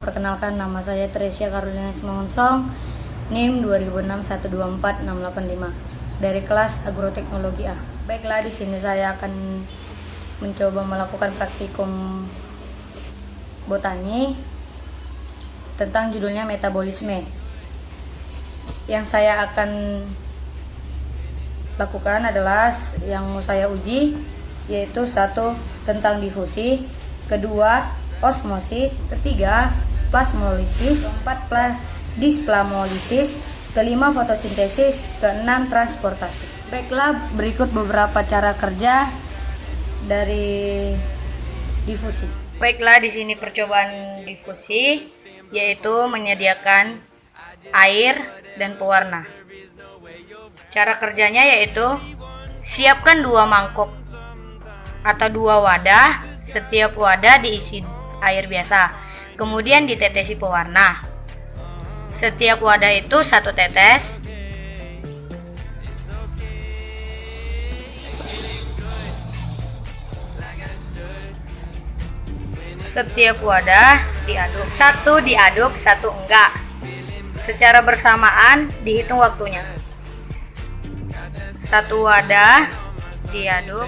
Perkenalkan, nama saya Tresia Carolina Simongonsong, NIM 2006124685 dari kelas Agroteknologi A. Baiklah, di sini saya akan mencoba melakukan praktikum botani tentang judulnya metabolisme. Yang saya akan lakukan adalah yang mau saya uji, yaitu 1. Tentang difusi, 2. Osmosis, 3. Plasmolisis, 4. Displasmolisis, 5. Fotosintesis, 6. Transportasi. Baiklah, berikut beberapa cara kerja dari difusi. Baiklah, di sini percobaan difusi, yaitu menyediakan air dan pewarna. Cara kerjanya yaitu siapkan 2 mangkok atau 2 wadah. Setiap wadah diisi air biasa, kemudian ditetesi pewarna. Setiap wadah itu 1 tetes. Setiap wadah diaduk, 1 diaduk, 1 enggak. Secara bersamaan dihitung waktunya. 1 wadah diaduk,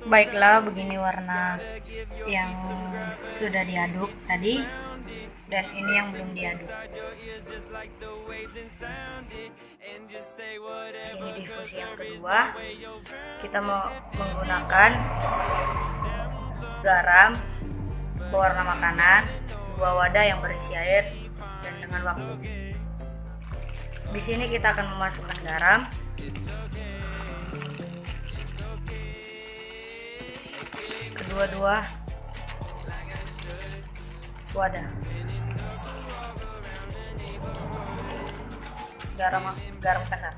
baiklah, begini warna yang sudah diaduk tadi, dan ini yang belum diaduk. Sini difusi yang kedua, kita mau menggunakan garam, pewarna makanan, 2 wadah yang berisi air, dan dengan waktu. Di sini kita akan memasukkan garam, kedua-dua wadah. Garam kasar.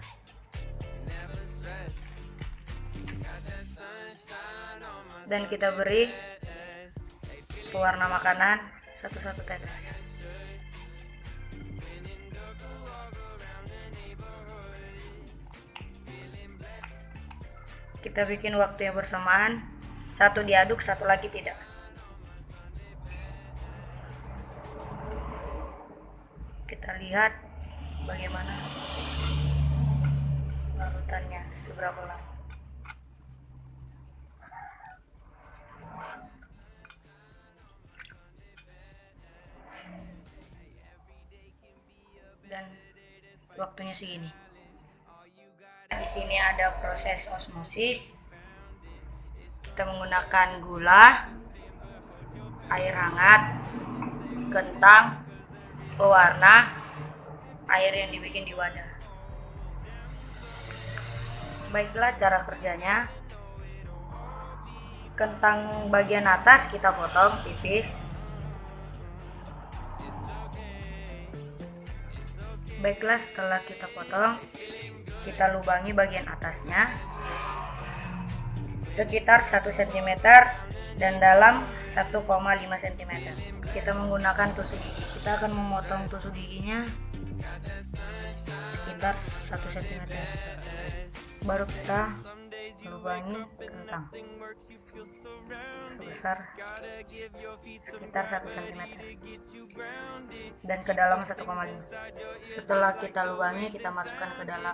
Dan kita beri pewarna makanan 1 tetes. Kita bikin waktu yang bersamaan, 1 diaduk, 1 lagi tidak. Kita lihat bagaimana larutannya, seberapa lama. Dan waktunya segini. Di sini ada proses osmosis. Kita menggunakan gula, air hangat, kentang, pewarna, air yang dibikin di wadah. Baiklah, cara kerjanya. Kentang bagian atas kita potong tipis. Baiklah, setelah kita potong, kita lubangi bagian atasnya sekitar 1 cm dan dalam 1,5 cm. Kita menggunakan tusuk gigi. Kita akan memotong tusuk giginya sekitar 1 cm. Baru kita lubangi kentang sebesar sekitar 1 cm dan ke dalam 1,5. Setelah kita lubangi, kita masukkan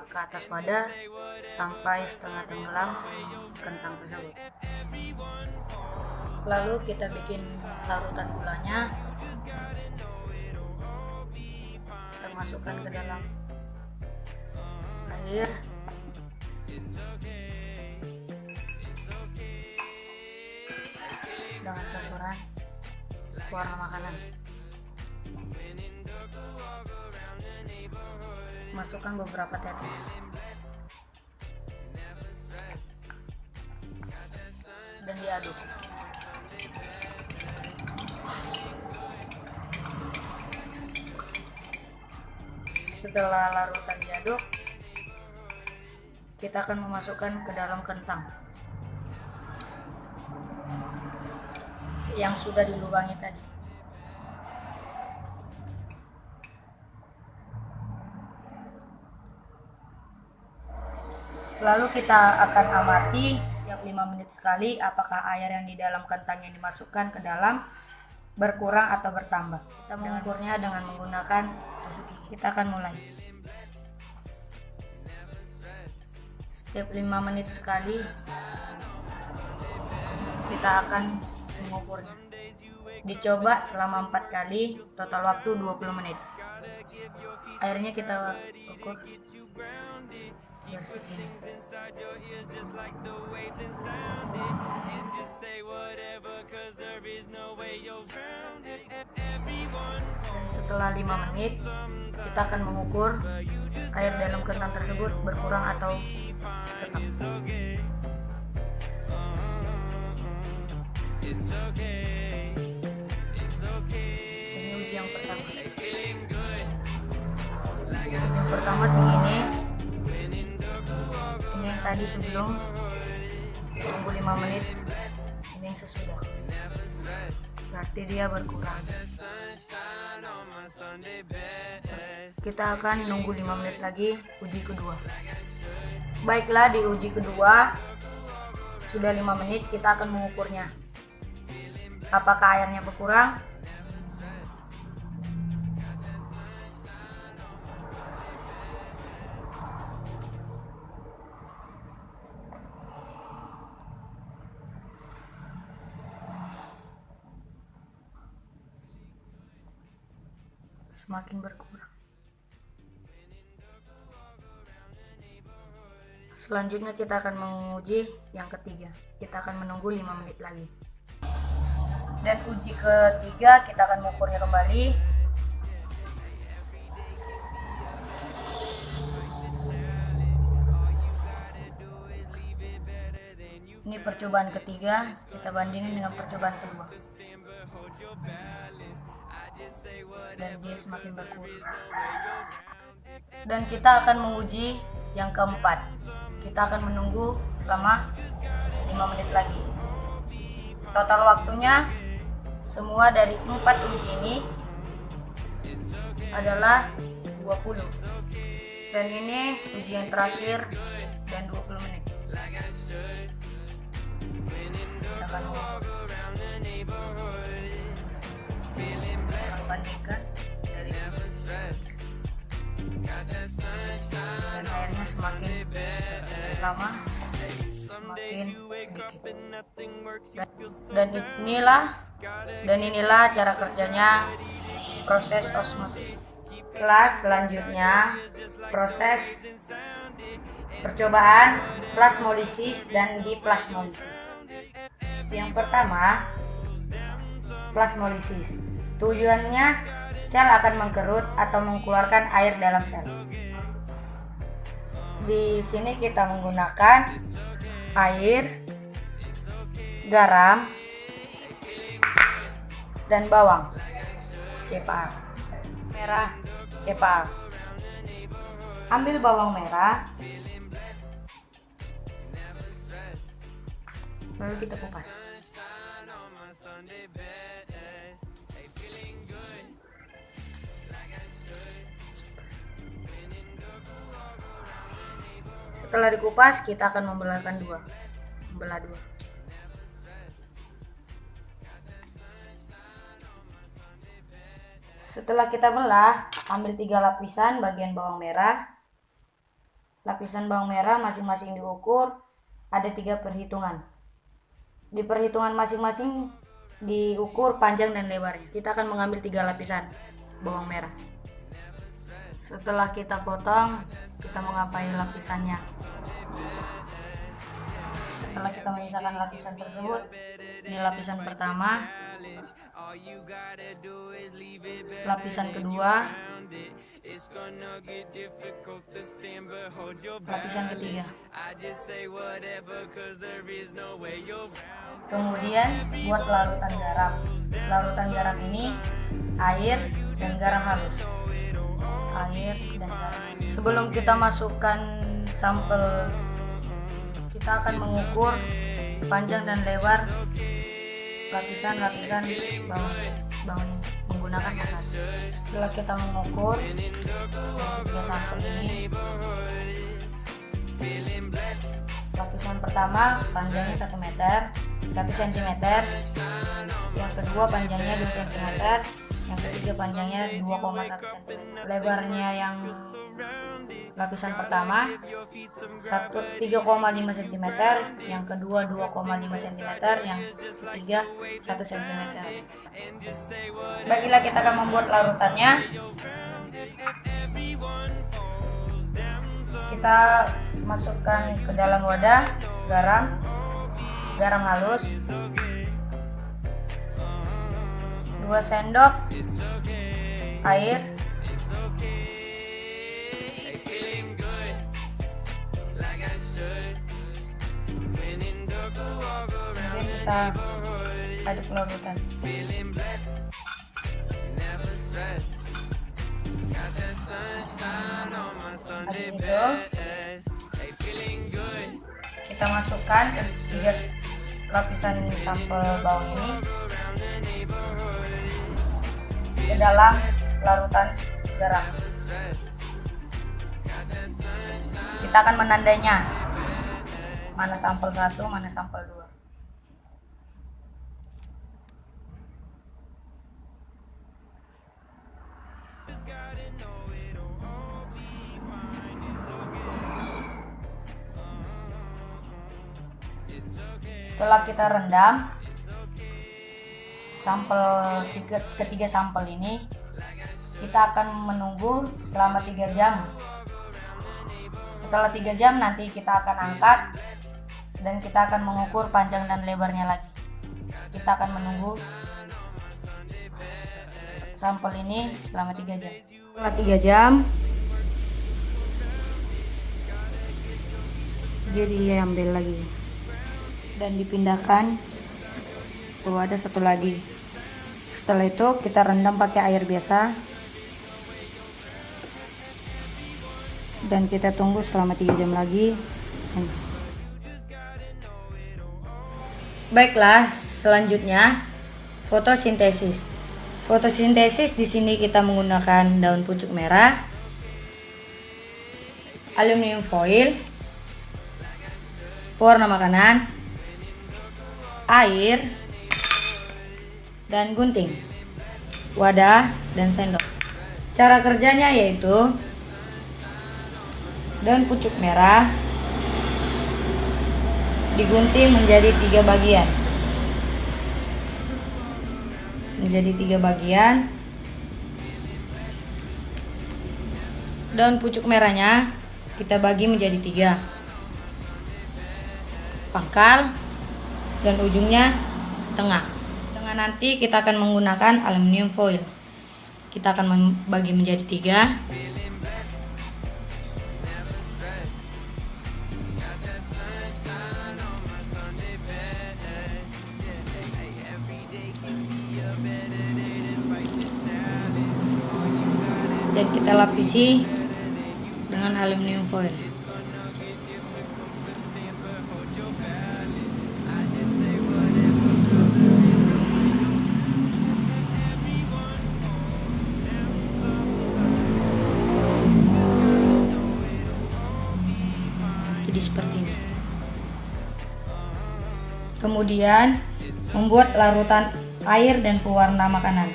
ke atas wadah sampai setengah tenggelam kentang tersebut. Lalu kita bikin larutan gulanya. Kita masukkan ke dalam air. Dengan campuran pewarna makanan. Masukkan beberapa tetes. Dan diaduk. Setelah larutan diaduk, kita akan memasukkan ke dalam kentang yang sudah dilubangi tadi. Lalu kita akan amati setiap 5 menit sekali apakah air yang di dalam kentang yang dimasukkan ke dalam berkurang atau bertambah. Kita mengukurnya dengan menggunakan tusuk gigi. Kita akan mulai. Setiap 5 menit sekali kita akan mengukurnya. Dicoba selama 4 kali, total waktu 20 menit. Airnya kita ukur segini. Dan setelah 5 menit kita akan mengukur air dalam kentang tersebut berkurang atau tetap. Ini uji yang pertama. Yang pertama segini. Ini yang tadi sebelum tunggu 5 menit. Ini yang sesudah. Berarti dia berkurang. Kita akan nunggu 5 menit lagi uji kedua. Baiklah, di uji kedua sudah 5 menit kita akan mengukurnya. Apakah airnya berkurang? Semakin berkurang. Selanjutnya kita akan menguji yang ketiga. Kita akan menunggu 5 menit lagi. Dan uji ketiga kita akan mengukurnya kembali. Ini percobaan ketiga, kita bandingin dengan percobaan kedua. Dan dia semakin berkurang. Dan kita akan menguji yang keempat. Kita akan menunggu selama 5 menit lagi. Total waktunya semua dari 4 uji ini adalah 20. Dan ini uji yang terakhir dan 20 menit. Kita akan bandingkan dari dan airnya semakin lama semakin sedikit. Dan inilah cara kerjanya proses osmosis. Kelas selanjutnya proses percobaan plasmolisis dan diplasmolisis. Yang pertama, plasmolisis. Tujuannya sel akan mengkerut atau mengeluarkan air dalam sel. Di sini kita menggunakan air, garam, dan bawang CPA merah CPA. Ambil bawang merah, lalu kita kupas. Setelah dikupas, kita akan membelah dua. Setelah kita belah, ambil 3 lapisan bagian bawang merah. Lapisan bawang merah masing-masing diukur, ada 3 perhitungan. Di perhitungan masing-masing diukur panjang dan lebarnya. Kita akan mengambil 3 lapisan bawang merah. Setelah kita potong, kita mengapai lapisannya. Setelah kita menyisakan lapisan tersebut, ini lapisan pertama, lapisan kedua, lapisan ketiga. Kemudian buat larutan garam. Larutan garam ini air dan garam halus. Sebelum kita masukkan sampel, kita akan mengukur panjang dan lebar lapisan-lapisan bawang ini menggunakan makas. Setelah kita mengukur 3 sampel ini, Lapisan pertama panjangnya 1 meter 1 cm, yang kedua panjangnya 2 cm, yang ketiga panjangnya 2,1 cm. Lebarnya yang lapisan pertama 3,5 cm, yang kedua 2,5 cm, yang ketiga 1 cm. Baiklah, kita akan membuat larutannya. Kita masukkan ke dalam wadah garam halus 2 sendok air, kemudian kita aduk larutan. Habis itu kita masukkan 3 lapisan sampel bawang ini ke dalam larutan garam. Kita akan menandainya, mana sampel 1, mana sampel 2. Setelah kita rendam ketiga sampel ini, kita akan menunggu selama 3 jam. Setelah 3 jam nanti kita akan angkat dan kita akan mengukur panjang dan lebarnya lagi. Kita akan menunggu sampel ini selama 3 jam. Setelah 3 jam, jadi ambil lagi dan dipindahkan ke wadah satu lagi. Setelah itu kita rendam pakai air biasa dan kita tunggu selama 3 jam lagi. Baiklah, selanjutnya fotosintesis. Fotosintesis di sini kita menggunakan daun pucuk merah, aluminium foil, pewarna makanan, air, dan gunting, wadah, dan sendok. Cara kerjanya yaitu daun pucuk merah digunting menjadi 3 bagian. Daun pucuk merahnya kita bagi menjadi 3 pangkal dan ujungnya tengah. Tengah nanti kita akan menggunakan aluminium foil. Kita akan membagi menjadi 3. Dan kita lapisi dengan aluminium foil. Jadi seperti ini. Kemudian membuat larutan air dan pewarna makanan.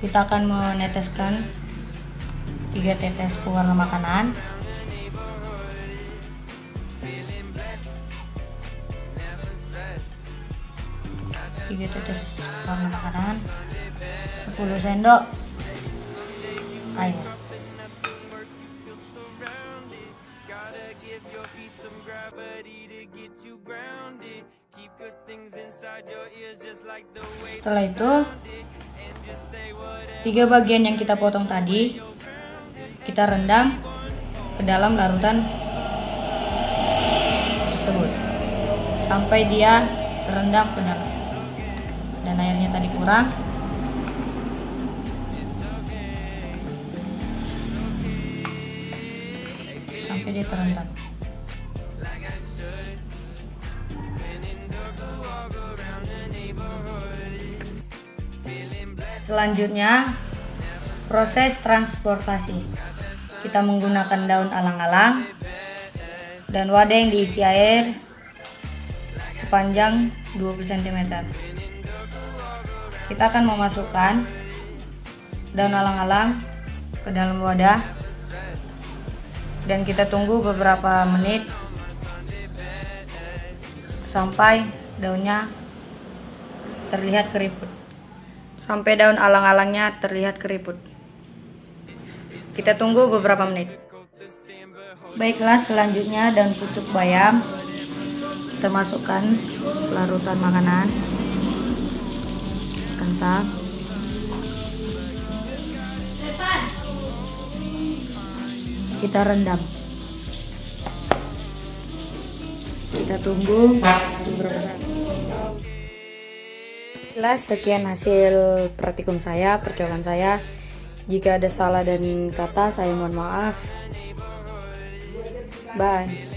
Kita akan meneteskan 3 tetes pewarna makanan. Tiga tetes pewarna makanan, 10 sendok air. Setelah itu 3 bagian yang kita potong tadi kita rendam ke dalam larutan tersebut sampai dia terendam ke dalam, dan airnya tadi kurang. Sampai dia terendam. Selanjutnya proses transportasi. Kita menggunakan daun alang-alang dan wadah yang diisi air sepanjang 20 cm. Kita akan memasukkan daun alang-alang ke dalam wadah dan kita tunggu beberapa menit sampai daunnya terlihat keriput. Sampai daun alang-alangnya terlihat keriput. Kita tunggu beberapa menit. Baiklah, selanjutnya daun pucuk bayam kita masukkan larutan makanan kentang. Kita rendam. Kita tunggu beberapa saat. Sekian hasil praktikum saya, percobaan saya. Jika ada salah dan kata, saya mohon maaf. Bye.